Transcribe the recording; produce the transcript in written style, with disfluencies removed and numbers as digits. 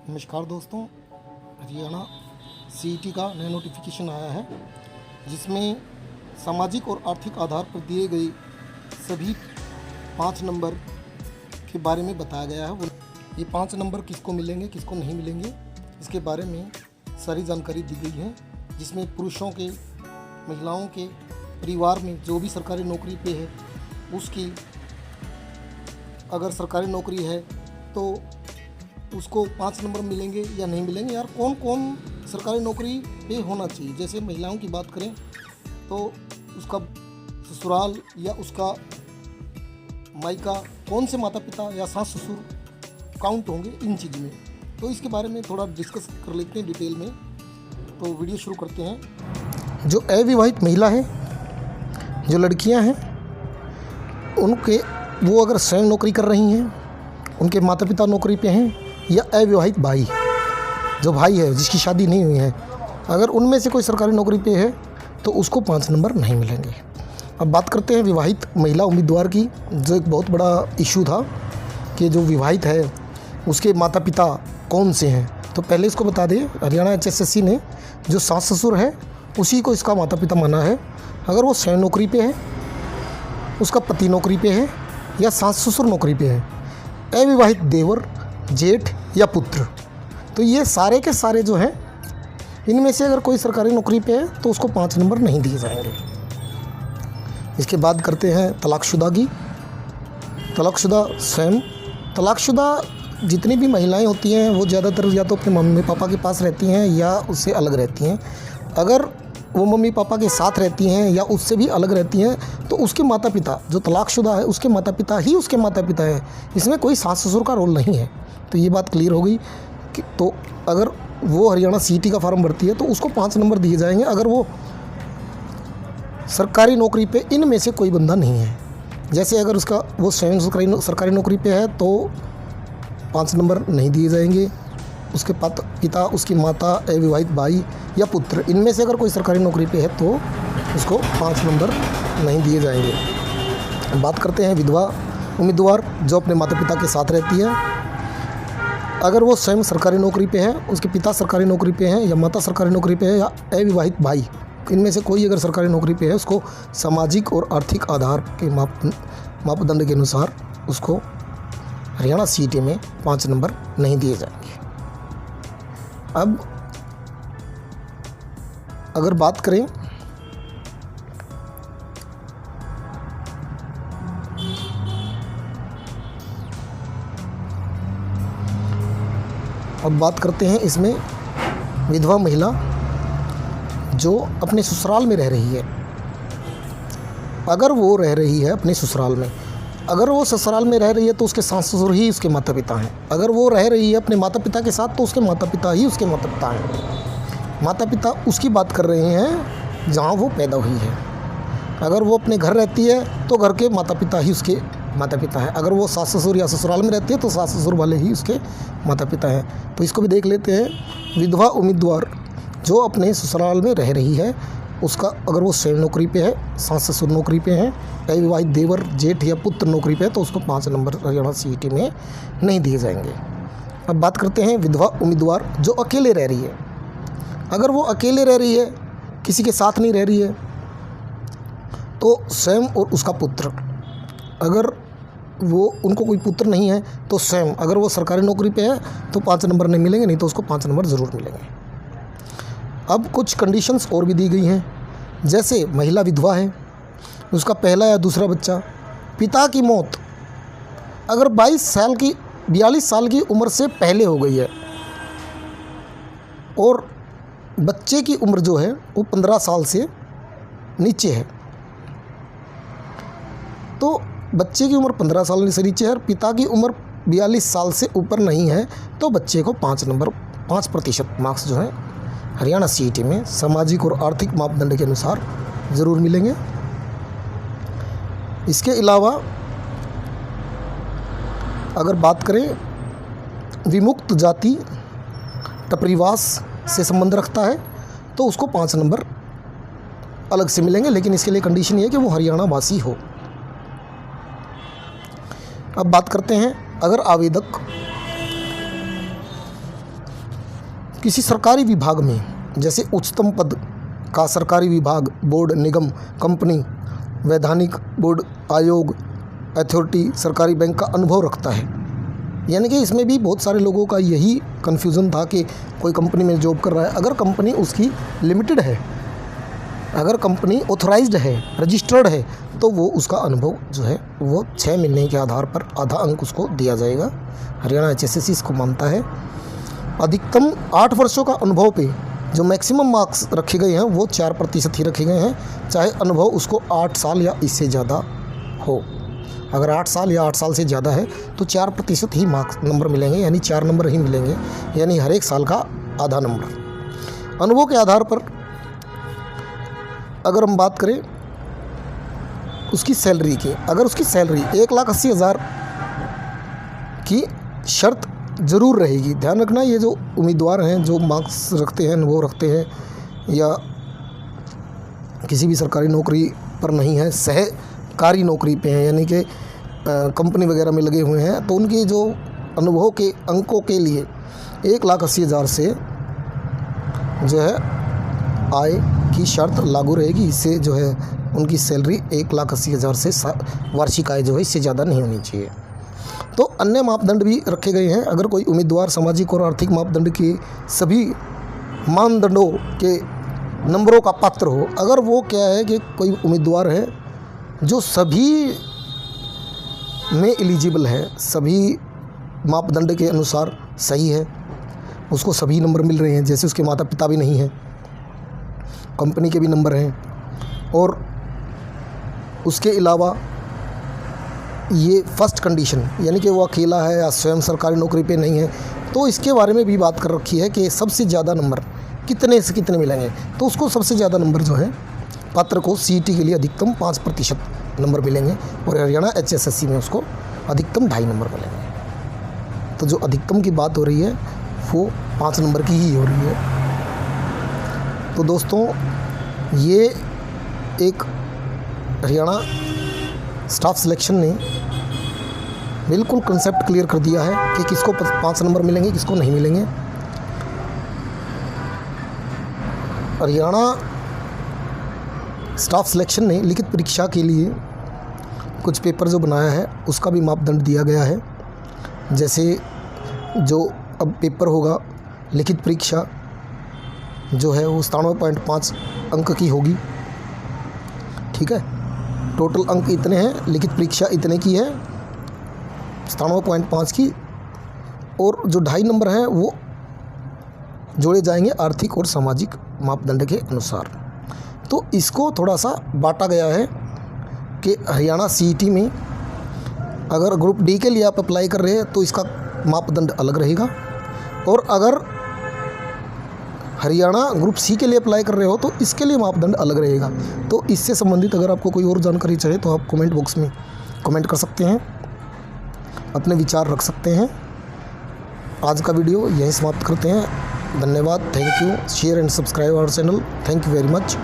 नमस्कार दोस्तों, हरियाणा सीईटी का नया नोटिफिकेशन आया है जिसमें सामाजिक और आर्थिक आधार पर दिए गए सभी 5 नंबर के बारे में बताया गया है। ये 5 नंबर किसको मिलेंगे किसको नहीं मिलेंगे इसके बारे में सारी जानकारी दी गई है, जिसमें पुरुषों के, महिलाओं के, परिवार में जो भी सरकारी नौकरी पे है उसकी अगर सरकारी नौकरी है तो उसको 5 नंबर मिलेंगे या नहीं मिलेंगे। यार कौन कौन सरकारी नौकरी पे होना चाहिए। जैसे महिलाओं की बात करें तो उसका ससुराल या उसका मायका, कौन से माता पिता या सास ससुर काउंट होंगे इन चीज़ में, तो इसके बारे में थोड़ा डिस्कस कर लेते हैं डिटेल में। तो वीडियो शुरू करते हैं। जो अविवाहित महिला है, जो लड़कियां हैं, उनके वो अगर स्वयं नौकरी कर रही हैं, उनके माता पिता नौकरी पे हैं, या अविवाहित भाई, जो भाई है जिसकी शादी नहीं हुई है, अगर उनमें से कोई सरकारी नौकरी पे है तो उसको 5 नंबर नहीं मिलेंगे। अब बात करते हैं विवाहित महिला उम्मीदवार की, जो एक बहुत बड़ा इशू था कि जो विवाहित है उसके माता पिता कौन से हैं। तो पहले इसको बता दें, हरियाणा HSSC ने जो सास ससुर है उसी को इसका माता पिता माना है। अगर वो स्वयं नौकरी पे है, उसका पति नौकरी पे है, या सास ससुर नौकरी पे है, अविवाहित देवर, जेठ या पुत्र, तो ये सारे के सारे जो हैं, इनमें से अगर कोई सरकारी नौकरी पे है तो उसको 5 नंबर नहीं दिए जाएंगे। इसके बाद करते हैं तलाकशुदा की। तलाकशुदा स्वयं, तलाकशुदा जितनी भी महिलाएं होती हैं वो ज़्यादातर या तो अपने मम्मी पापा के पास रहती हैं या उससे अलग रहती हैं। अगर वो मम्मी पापा के साथ रहती हैं या उससे भी अलग रहती हैं तो उसके माता पिता, जो तलाकशुदा है उसके माता पिता ही उसके माता पिता हैं, इसमें कोई सास ससुर का रोल नहीं है। तो ये बात क्लियर हो गई कि तो अगर वो हरियाणा सीईटी का फॉर्म भरती है तो उसको 5 नंबर दिए जाएंगे अगर वो सरकारी नौकरी पे इनमें से कोई बंदा नहीं है। जैसे अगर उसका वो स्वयं सरकारी नौकरी पे है तो 5 नंबर नहीं दिए जाएंगे। उसके पिता, उसकी माता, अविवाहित भाई या पुत्र, इनमें से अगर कोई सरकारी नौकरी पे है तो उसको 5 नंबर नहीं दिए जाएंगे। बात करते हैं विधवा उम्मीदवार, जो अपने माता पिता के साथ रहती है। अगर वो स्वयं सरकारी नौकरी पे है, उसके पिता सरकारी नौकरी पे हैं या माता सरकारी नौकरी पे है, या अविवाहित भाई, इनमें से कोई अगर सरकारी नौकरी पे है, उसको सामाजिक और आर्थिक आधार के मापदंड के अनुसार उसको हरियाणा सीईटी में 5 नंबर नहीं दिए जाएंगे। अब अगर बात करें अब बात करते हैं इसमें विधवा महिला जो अपने ससुराल में रह रही है। अगर वो रह रही है अपने ससुराल में, अगर वो ससुराल में रह रही है तो उसके सास ससुर ही उसके माता पिता हैं। अगर वो रह रही है अपने माता पिता के साथ तो उसके माता पिता ही उसके माता पिता हैं। माता पिता उसकी बात कर रहे हैं जहाँ वो पैदा हुई है। अगर वो अपने घर रहती है तो घर के माता पिता ही उसके माता पिता हैं। अगर वो सास ससुर या ससुराल में रहती है तो सास ससुर वाले ही उसके माता पिता हैं। तो इसको भी देख लेते हैं। विधवा उम्मीदवार जो अपने ससुराल में रह रही है, उसका अगर वो स्वयं नौकरी पे है, सास ससुर नौकरी पे हैं, अविवाहित देवर, जेठ या पुत्र नौकरी पे है, तो उसको 5 नंबर हरियाणा सीईटी में नहीं दिए जाएंगे। अब बात करते हैं विधवा उम्मीदवार जो अकेले रह रही है। अगर वो अकेले रह रही है, किसी के साथ नहीं रह रही है, तो स्वयं और उसका पुत्र, अगर वो उनको कोई पुत्र नहीं है तो स्वयं, अगर वो सरकारी नौकरी पे है तो 5 नंबर नहीं मिलेंगे, नहीं तो उसको 5 नंबर ज़रूर मिलेंगे। अब कुछ कंडीशंस और भी दी गई हैं। जैसे महिला विधवा है, उसका पहला या दूसरा बच्चा, पिता की मौत अगर 42 साल की उम्र से पहले हो गई है और बच्चे की उम्र जो है वो 15 साल से नीचे है, तो बच्चे की उम्र 15 साल से नीचे है और पिता की उम्र 42 साल से ऊपर नहीं है, तो बच्चे को 5% मार्क्स जो है हरियाणा सीईटी में सामाजिक और आर्थिक मापदंड के अनुसार ज़रूर मिलेंगे। इसके अलावा अगर बात करें विमुक्त जाति, टपरीवास से संबंध रखता है, तो उसको 5 नंबर अलग से मिलेंगे, लेकिन इसके लिए कंडीशन ये है कि वो हरियाणा वासी हो। अब बात करते हैं, अगर आवेदक किसी सरकारी विभाग में, जैसे उच्चतम पद का सरकारी विभाग, बोर्ड, निगम, कंपनी, वैधानिक बोर्ड, आयोग, अथॉरिटी, सरकारी बैंक का अनुभव रखता है। यानी कि इसमें भी बहुत सारे लोगों का यही कन्फ्यूज़न था कि कोई कंपनी में जॉब कर रहा है, अगर कंपनी उसकी लिमिटेड है, अगर कंपनी ऑथराइज्ड है, रजिस्टर्ड है, तो वो उसका अनुभव जो है वो 6 महीने के आधार पर आधा अंक उसको दिया जाएगा। हरियाणा HSSC इसको मानता है। अधिकतम 8 वर्षों का अनुभव पे जो मैक्सिमम मार्क्स रखे गए हैं वो 4% ही रखे गए हैं, चाहे अनुभव उसको 8 साल या इससे ज़्यादा हो। अगर 8 साल या 8 साल से ज़्यादा है तो 4% ही मार्क्स नंबर मिलेंगे, यानी 4 नंबर ही मिलेंगे, यानी हर एक साल का आधा नंबर। अनुभव के आधार पर अगर हम बात करें उसकी सैलरी की, अगर उसकी सैलरी 1,80,000 की शर्त ज़रूर रहेगी। ध्यान रखना, ये जो उम्मीदवार हैं जो मार्क्स रखते हैं, अनुभव रखते हैं, या किसी भी सरकारी नौकरी पर नहीं है, सहकारी नौकरी पे हैं, यानी कि कंपनी वगैरह में लगे हुए हैं, तो उनके जो अनुभव के अंकों के लिए 1,80,000 से जो है आय की शर्त लागू रहेगी। इससे जो है उनकी सैलरी 1,80,000 से वार्षिक आय जो है इससे ज़्यादा नहीं होनी चाहिए। तो अन्य मापदंड भी रखे गए हैं। अगर कोई उम्मीदवार सामाजिक और आर्थिक मापदंड के सभी मानदंडों के नंबरों का पात्र हो, अगर वो क्या है कि कोई उम्मीदवार है जो सभी में एलिजिबल है, सभी मापदंड के अनुसार सही है, उसको सभी नंबर मिल रहे हैं, जैसे उसके माता पिता भी नहीं हैं, कंपनी के भी नंबर हैं, और उसके अलावा ये फर्स्ट कंडीशन यानी कि वो अकेला है या स्वयं सरकारी नौकरी पे नहीं है, तो इसके बारे में भी बात कर रखी है कि सबसे ज़्यादा नंबर कितने से कितने मिलेंगे। तो उसको सबसे ज़्यादा नंबर जो है पात्र को CET के लिए अधिकतम 5% नंबर मिलेंगे, और हरियाणा HSSC में उसको अधिकतम 2.5 नंबर मिलेंगे। तो जो अधिकतम की बात हो रही है वो 5 नंबर की ही हो रही है। तो दोस्तों, ये एक हरियाणा स्टाफ सिलेक्शन ने बिल्कुल कंसेप्ट क्लियर कर दिया है कि किसको 5 नंबर मिलेंगे, किसको नहीं मिलेंगे। हरियाणा स्टाफ सिलेक्शन ने लिखित परीक्षा के लिए कुछ पेपर जो बनाया है उसका भी मापदंड दिया गया है। जैसे जो अब पेपर होगा, लिखित परीक्षा जो है वो 97.5 अंक की होगी। ठीक है, टोटल अंक इतने हैं, लिखित परीक्षा इतने की है 97.5 की, और जो 2.5 नंबर हैं वो जोड़े जाएंगे आर्थिक और सामाजिक मापदंड के अनुसार। तो इसको थोड़ा सा बांटा गया है कि हरियाणा CET में अगर ग्रुप D के लिए आप अप्लाई कर रहे हैं तो इसका मापदंड अलग रहेगा, और अगर हरियाणा ग्रुप C के लिए अप्लाई कर रहे हो तो इसके लिए मापदंड अलग रहेगा। तो इससे संबंधित अगर आपको कोई और जानकारी चाहिए तो आप कमेंट बॉक्स में कमेंट कर सकते हैं, अपने विचार रख सकते हैं। आज का वीडियो यहीं समाप्त करते हैं। धन्यवाद, thank you, share and subscribe our channel. Thank you very much.